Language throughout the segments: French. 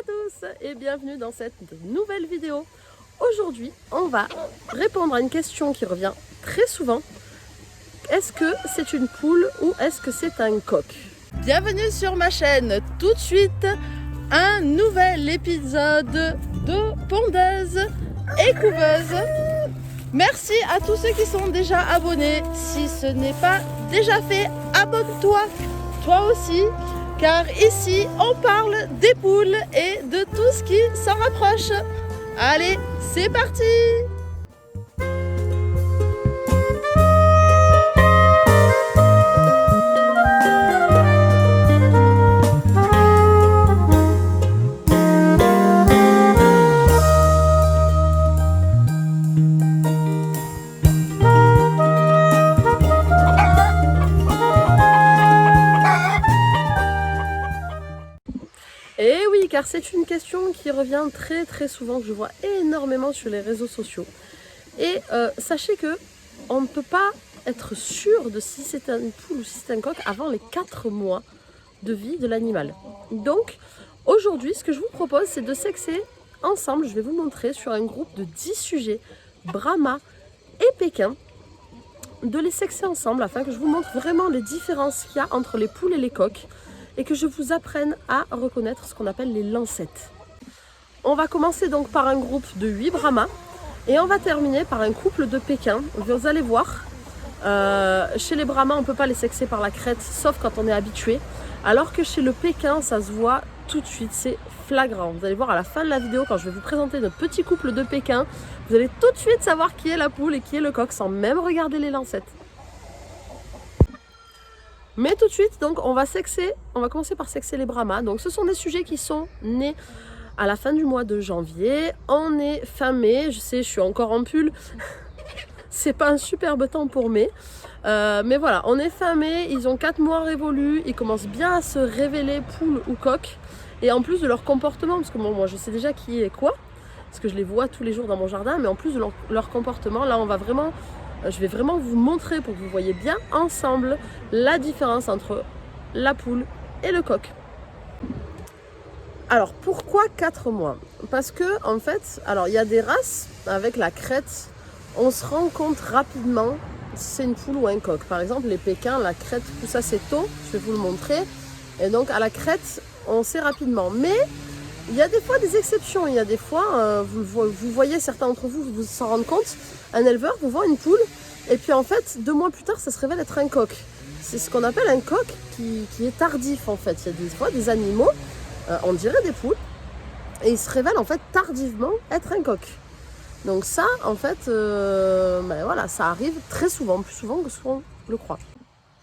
à tous et bienvenue dans cette nouvelle vidéo. Aujourd'hui, on va répondre à une question qui revient très souvent. Est-ce que c'est une poule ou est-ce que c'est un coq? Bienvenue sur ma chaîne. Tout de suite, un nouvel épisode de pondeuse et couveuse. Merci à tous ceux qui sont déjà abonnés. Si ce n'est pas déjà fait, abonne-toi, toi aussi. Car ici, on parle des poules et de tout ce qui s'en rapproche. Allez, c'est parti! Et oui, car c'est une question qui revient très souvent, que je vois énormément sur les réseaux sociaux. Et sachez que on ne peut pas être sûr de si c'est une poule ou si c'est un coq avant les 4 mois de vie de l'animal. Donc aujourd'hui, ce que je vous propose, c'est de sexer ensemble. Je vais vous montrer sur un groupe de 10 sujets, Brahma et Pékin, de les sexer ensemble afin que je vous montre vraiment les différences qu'il y a entre les poules et les coqs. Et que je vous apprenne à reconnaître ce qu'on appelle les lancettes. On va commencer donc par un groupe de 8 Brahma et on va terminer par un couple de Pékin. Vous allez voir, chez les Brahma on ne peut pas les sexer par la crête sauf quand on est habitué, alors que chez le Pékin ça se voit tout de suite, c'est flagrant. Vous allez voir à la fin de la vidéo quand je vais vous présenter notre petit couple de Pékin, vous allez tout de suite savoir qui est la poule et qui est le coq sans même regarder les lancettes. Mais tout de suite, donc on va commencer par sexer les Brahma. Donc ce sont des sujets qui sont nés à la fin du mois de janvier. On est fin mai, je sais, je suis encore en pull. C'est pas un superbe temps pour mai. Mais voilà, on est fin mai, ils ont 4 mois révolus, ils commencent bien à se révéler poule ou coq. Et en plus de leur comportement, parce que bon, moi je sais déjà qui est quoi, parce que je les vois tous les jours dans mon jardin, mais en plus de leur comportement, là je vais vraiment vous montrer pour que vous voyez bien ensemble la différence entre la poule et le coq. Alors pourquoi 4 mois? Parce que en fait, alors il y a des races avec la crête, on se rend compte rapidement si c'est une poule ou un coq. Par exemple les Pékins, la crête pousse assez tôt, je vais vous le montrer. Et donc à la crête, on sait rapidement. Mais il y a des fois des exceptions, il y a des fois, vous voyez, certains d'entre vous, vous s'en rendez compte, un éleveur vous vend une poule et puis en fait 2 mois plus tard ça se révèle être un coq. C'est ce qu'on appelle un coq qui est tardif en fait. Il y a des fois des animaux, on dirait des poules, et ils se révèlent en fait tardivement être un coq. Donc ça en fait, voilà, ça arrive très souvent, plus souvent que ce qu'on le croit.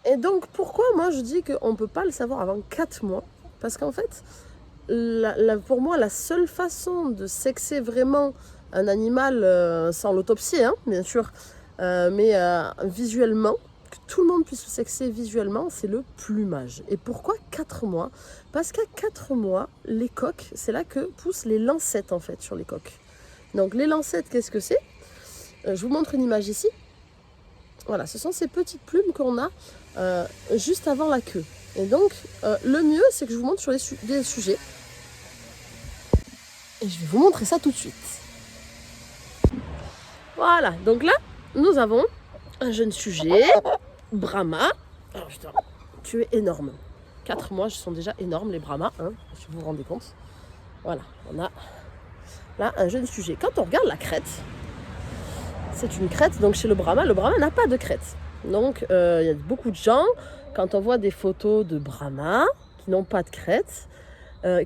Et donc pourquoi moi je dis qu'on ne peut pas le savoir avant 4 mois? Parce qu'en fait, pour moi, la seule façon de sexer vraiment un animal, sans l'autopsie, hein, bien sûr, mais visuellement, que tout le monde puisse le sexer visuellement, c'est le plumage. Et pourquoi 4 mois? Parce qu'à 4 mois, les coqs, c'est là que poussent les lancettes en fait sur les coqs. Donc les lancettes, qu'est-ce que c'est? Je vous montre une image ici. Voilà, ce sont ces petites plumes qu'on a juste avant la queue. Et donc, le mieux, c'est que je vous montre sur des sujets. Et je vais vous montrer ça tout de suite. Voilà, donc là, nous avons un jeune sujet, Brahma. Oh, putain, tu es énorme. 4 mois, ils sont déjà énormes, les Brahmas, hein, si vous vous rendez compte. Voilà, on a là un jeune sujet. Quand on regarde la crête, c'est une crête, donc chez le Brahma n'a pas de crête. Donc, il y a beaucoup de gens, quand on voit des photos de Brahma qui n'ont pas de crête,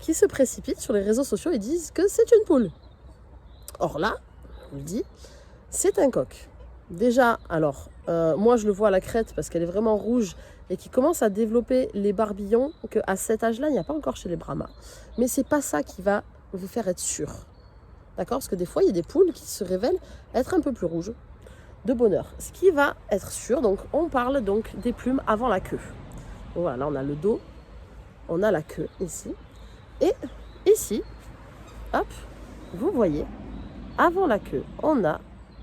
qui se précipitent sur les réseaux sociaux et disent que c'est une poule. Or là, je vous le dis, c'est un coq. Déjà, alors, moi je le vois à la crête parce qu'elle est vraiment rouge et qui commence à développer les barbillons qu'à cet âge-là, il n'y a pas encore chez les Brahmas. Mais c'est pas ça qui va vous faire être sûr. D'accord? Parce que des fois, il y a des poules qui se révèlent être un peu plus rouges. De bonheur. Ce qui va être sûr, donc on parle donc des plumes avant la queue. Donc voilà, là on a le dos, on a la queue ici. Et ici, hop, vous voyez, avant la queue, on a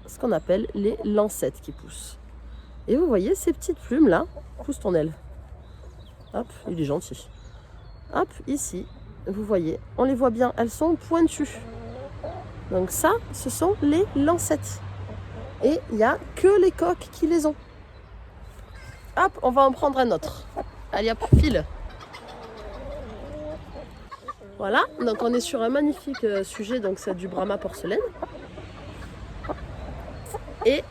ce qu'on appelle les lancettes qui poussent. Et vous voyez ces petites plumes là, pousse ton aile. Hop, il est gentil. Hop, ici, vous voyez, on les voit bien, elles sont pointues. Donc ça, ce sont les lancettes. Et il n'y a que les coqs qui les ont. Hop, on va en prendre un autre. Allez hop, file. Voilà, donc on est sur un magnifique sujet, donc c'est du Brahma porcelaine. Et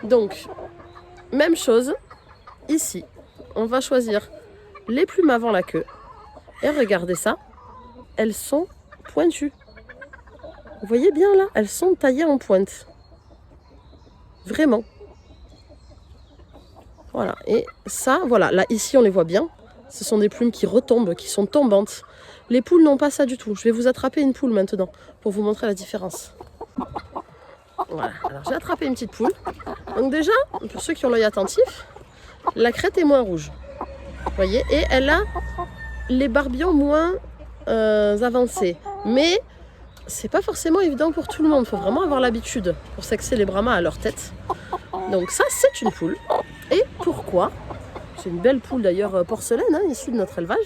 donc, même chose, ici, on va choisir les plumes avant la queue. Et regardez ça, elles sont pointues. Vous voyez bien là, elles sont taillées en pointe. Vraiment. Voilà, et ça, voilà, là ici on les voit bien. Ce sont des plumes qui retombent, qui sont tombantes. Les poules n'ont pas ça du tout. Je vais vous attraper une poule maintenant pour vous montrer la différence. Voilà, alors j'ai attrapé une petite poule. Donc déjà, pour ceux qui ont l'œil attentif, la crête est moins rouge. Vous voyez, et elle a les barbillons moins avancés. Mais c'est pas forcément évident pour tout le monde. Il faut vraiment avoir l'habitude pour sexer les brahmas à leur tête. Donc ça, c'est une poule. Et pourquoi? C'est une belle poule d'ailleurs porcelaine, hein, issue de notre élevage.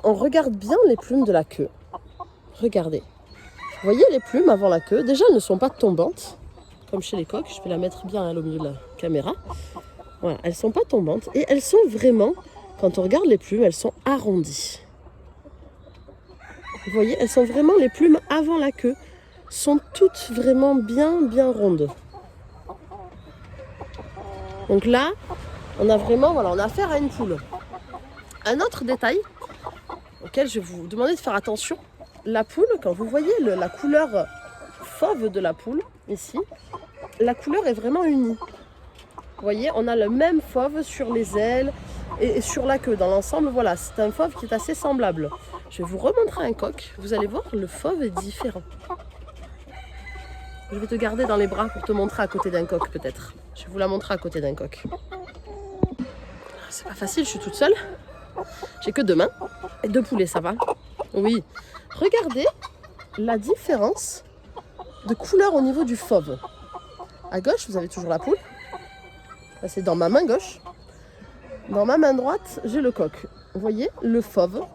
On regarde bien les plumes de la queue. Regardez. Vous voyez les plumes avant la queue? Déjà, elles ne sont pas tombantes, comme chez les coqs. Je vais la mettre bien au milieu de la caméra. Voilà, elles ne sont pas tombantes. Et elles sont vraiment, quand on regarde les plumes, elles sont arrondies. Vous voyez, elles sont vraiment, les plumes avant la queue, sont toutes vraiment bien rondes. Donc là, on a vraiment, voilà, on a affaire à une poule. Un autre détail auquel je vais vous demander de faire attention, la poule, quand vous voyez la couleur fauve de la poule, ici, la couleur est vraiment unie. Vous voyez, on a le même fauve sur les ailes et sur la queue. Dans l'ensemble, voilà, c'est un fauve qui est assez semblable. Je vais vous remontrer un coq, vous allez voir, le fauve est différent. Je vais te garder dans les bras pour te montrer à côté d'un coq peut-être. Je vais vous la montrer à côté d'un coq. C'est pas facile, je suis toute seule. J'ai que 2 mains. Et 2 poulets, ça va? Oui. Regardez la différence de couleur au niveau du fauve. À gauche, vous avez toujours la poule. Là, c'est dans ma main gauche. Dans ma main droite, j'ai le coq. Vous voyez, le fauve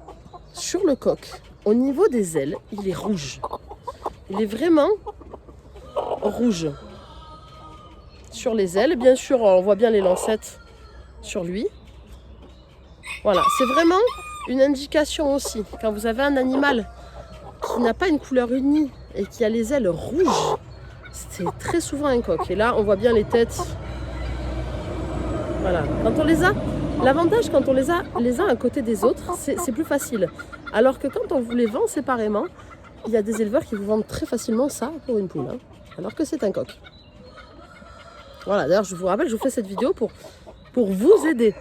sur le coq, au niveau des ailes, il est rouge. Il est vraiment rouge. Sur les ailes, bien sûr, on voit bien les lancettes sur lui. Voilà, c'est vraiment une indication aussi. Quand vous avez un animal qui n'a pas une couleur unie et qui a les ailes rouges, c'est très souvent un coq. Et là, on voit bien les têtes. Voilà, quand on les a, l'avantage quand on les a les uns à côté des autres, c'est plus facile. Alors que quand on vous les vend séparément, il y a des éleveurs qui vous vendent très facilement ça pour une poule, hein, alors que c'est un coq. Voilà, d'ailleurs, je vous rappelle, je vous fais cette vidéo pour vous aider.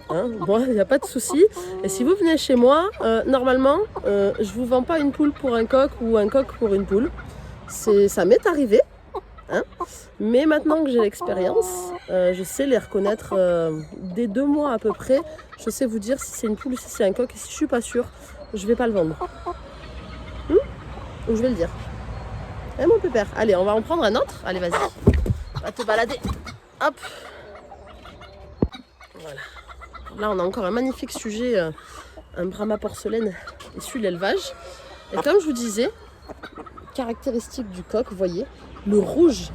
Hein, moi, il n'y a pas de souci. Et si vous venez chez moi, normalement, je ne vous vends pas une poule pour un coq ou un coq pour une poule. Ça m'est arrivé. Hein, mais maintenant que j'ai l'expérience, je sais les reconnaître dès 2 mois à peu près. Je sais vous dire si c'est une poule ou si c'est un coq. Et si je ne suis pas sûre, je ne vais pas le vendre. Ou je vais le dire. Eh mon pépère, allez, on va en prendre un autre. Allez, vas-y. Va te balader. Hop. Voilà. Là, on a encore un magnifique sujet, un Brahma porcelaine issu de l'élevage. Et comme je vous disais, caractéristique du coq, vous voyez, le rouge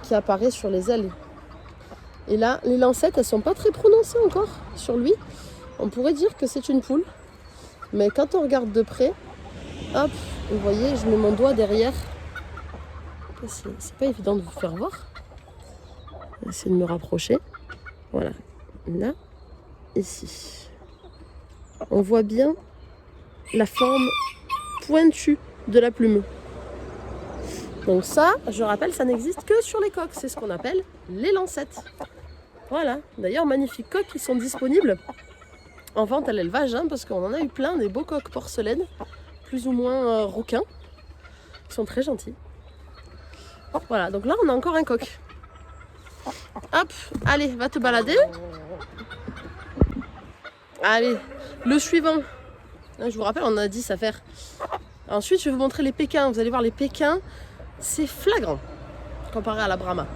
qui apparaît sur les ailes. Et là, les lancettes, elles ne sont pas très prononcées encore sur lui. On pourrait dire que c'est une poule. Mais quand on regarde de près, hop, vous voyez, je mets mon doigt derrière. C'est pas évident de vous faire voir. Je vais essayer de me rapprocher. Voilà. Là, ici. On voit bien la forme pointue de la plume. Donc ça, je rappelle, ça n'existe que sur les coqs. C'est ce qu'on appelle les lancettes. Voilà. D'ailleurs, magnifiques coqs qui sont disponibles en vente à l'élevage, hein, parce qu'on en a eu plein, des beaux coqs porcelaine, plus ou moins rouquins. Ils sont très gentils. Voilà, donc là, on a encore un coq. Hop, allez, va te balader. Allez, le suivant. Je vous rappelle, on en a 10 à faire. Ensuite, je vais vous montrer les pékins. Vous allez voir, les pékins, c'est flagrant comparé à la Brahma.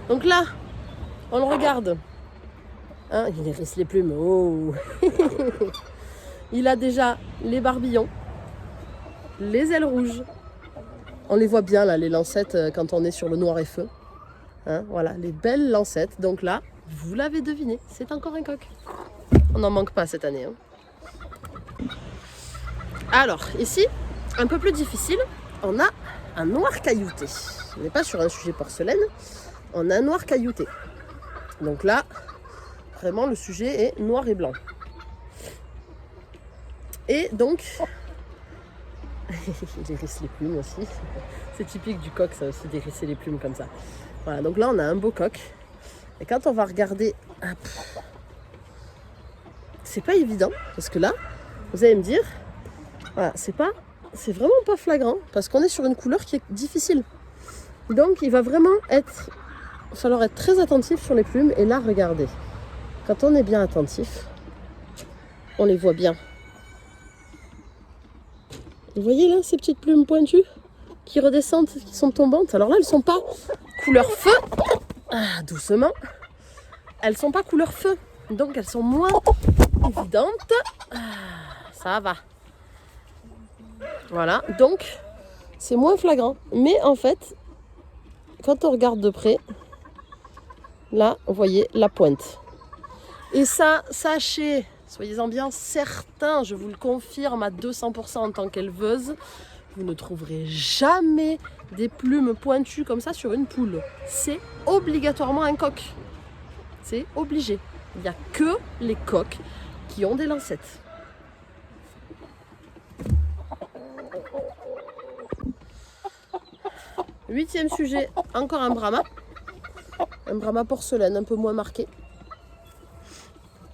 Donc là, on le regarde. Hein, il hérisse les plumes. Oh. Il a déjà les barbillons, les ailes rouges. On les voit bien là, les lancettes, quand on est sur le noir et feu. Hein, voilà, les belles lancettes. Donc là, vous l'avez deviné, c'est encore un coq. On n'en manque pas cette année. Hein. Alors, ici, un peu plus difficile, on a un noir caillouté. On n'est pas sur un sujet porcelaine, on a un noir caillouté. Donc là, vraiment, le sujet est noir et blanc. Et donc, il hérisse les plumes aussi. C'est typique du coq, ça aussi, d'hérisser les plumes comme ça. Voilà, donc là, on a un beau coq. Et quand on va regarder, c'est pas évident, parce que là, vous allez me dire, voilà, c'est vraiment pas flagrant, parce qu'on est sur une couleur qui est difficile. Donc, il va vraiment falloir être très attentif sur les plumes. Et là, regardez, quand on est bien attentif, on les voit bien. Vous voyez là, ces petites plumes pointues qui redescendent, qui sont tombantes. Alors là, elles sont pas couleur feu. Doucement. Elles sont pas couleur feu. Donc, elles sont moins évidentes. Ça va. Voilà. Donc, c'est moins flagrant. Mais en fait, quand on regarde de près, là, vous voyez la pointe. Et ça, sachez, soyez-en bien certains, je vous le confirme à 200% en tant qu'éleveuse, vous ne trouverez jamais des plumes pointues comme ça sur une poule. C'est obligatoirement un coq. C'est obligé. Il n'y a que les coqs qui ont des lancettes. Huitième sujet, encore un brahma. Un brahma porcelaine, un peu moins marqué.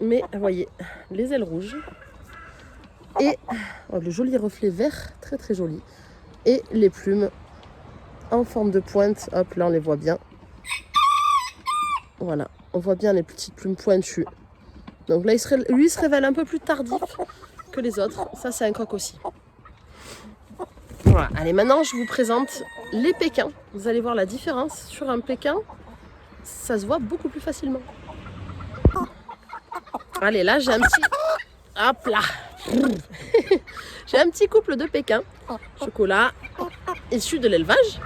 Mais vous voyez, les ailes rouges. Et le joli reflet vert, très très joli. Et les plumes en forme de pointe. Hop, là on les voit bien. Voilà, on voit bien les petites plumes pointues. Donc là, lui il se révèle un peu plus tardif que les autres. Ça, c'est un coq aussi. Voilà, allez, maintenant je vous présente les pékins. Vous allez voir la différence. Sur un pékin, ça se voit beaucoup plus facilement. Allez, là, j'ai un petit... Hop là. J'ai un petit couple de pékins. Chocolat, issus de l'élevage.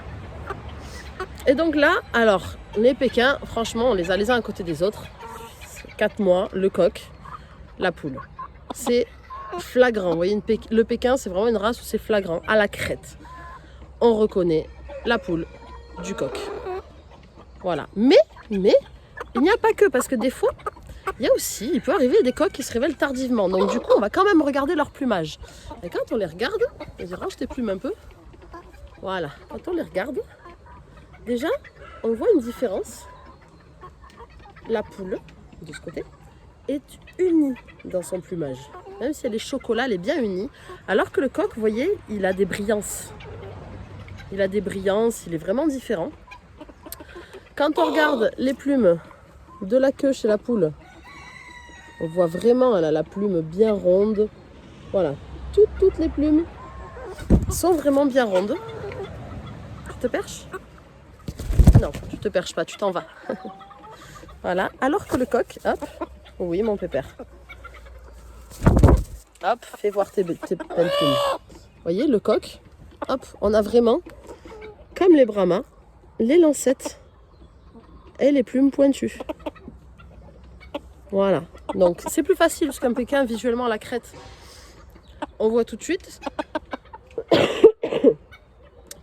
Et donc là, alors, les pékins, franchement, on les a les uns à côté des autres. 4 mois, le coq, la poule. C'est flagrant. Vous voyez, le pékin, c'est vraiment une race où c'est flagrant. À la crête, on reconnaît la poule du coq. Voilà. Mais, il n'y a pas que, parce que des fois, il peut arriver des coqs qui se révèlent tardivement. Donc du coup, on va quand même regarder leur plumage. Et quand on les regarde, vas-y, range tes plumes un peu. Voilà. Quand on les regarde, déjà, on voit une différence. La poule, de ce côté, est unie dans son plumage. Même si elle est chocolat, elle est bien unie. Alors que le coq, vous voyez, il a des brillances. Il a des brillances, il est vraiment différent. Quand on regarde les plumes de la queue chez la poule, on voit vraiment, elle a la plume bien ronde. Voilà, toutes les plumes sont vraiment bien rondes. Tu te perches? Non, tu te perches pas, tu t'en vas. Voilà, alors que le coq, hop, oui mon pépère. Hop, fais voir tes belles plumes. Vous voyez, le coq, hop, on a vraiment, comme les brahmas, les lancettes et les plumes pointues. Voilà, donc c'est plus facile parce qu'un pékin, visuellement, à la crête, on voit tout de suite.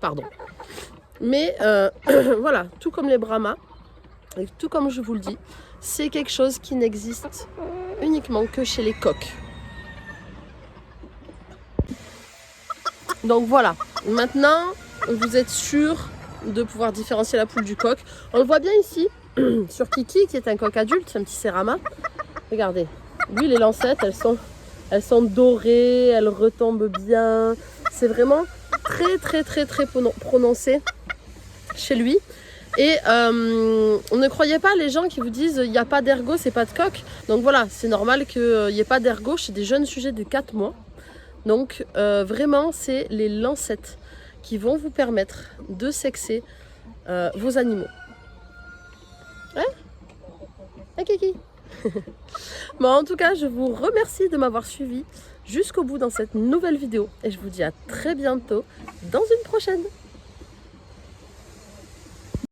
Pardon. Mais voilà, tout comme les brahmas, et tout comme je vous le dis, c'est quelque chose qui n'existe uniquement que chez les coqs. Donc voilà, maintenant vous êtes sûr de pouvoir différencier la poule du coq. On le voit bien ici, sur Kiki, qui est un coq adulte, un petit Serama. Regardez, lui les lancettes, elles sont dorées, elles retombent bien. C'est vraiment très prononcé chez lui. Et on ne croyait pas les gens qui vous disent il n'y a pas d'ergot, c'est pas de coq. Donc voilà, c'est normal qu'il n'y ait pas d'ergot chez des jeunes sujets de 4 mois. Donc vraiment, c'est les lancettes qui vont vous permettre de sexer vos animaux. Hein? Kiki. Bon, en tout cas, je vous remercie de m'avoir suivi jusqu'au bout dans cette nouvelle vidéo. Et je vous dis à très bientôt dans une prochaine.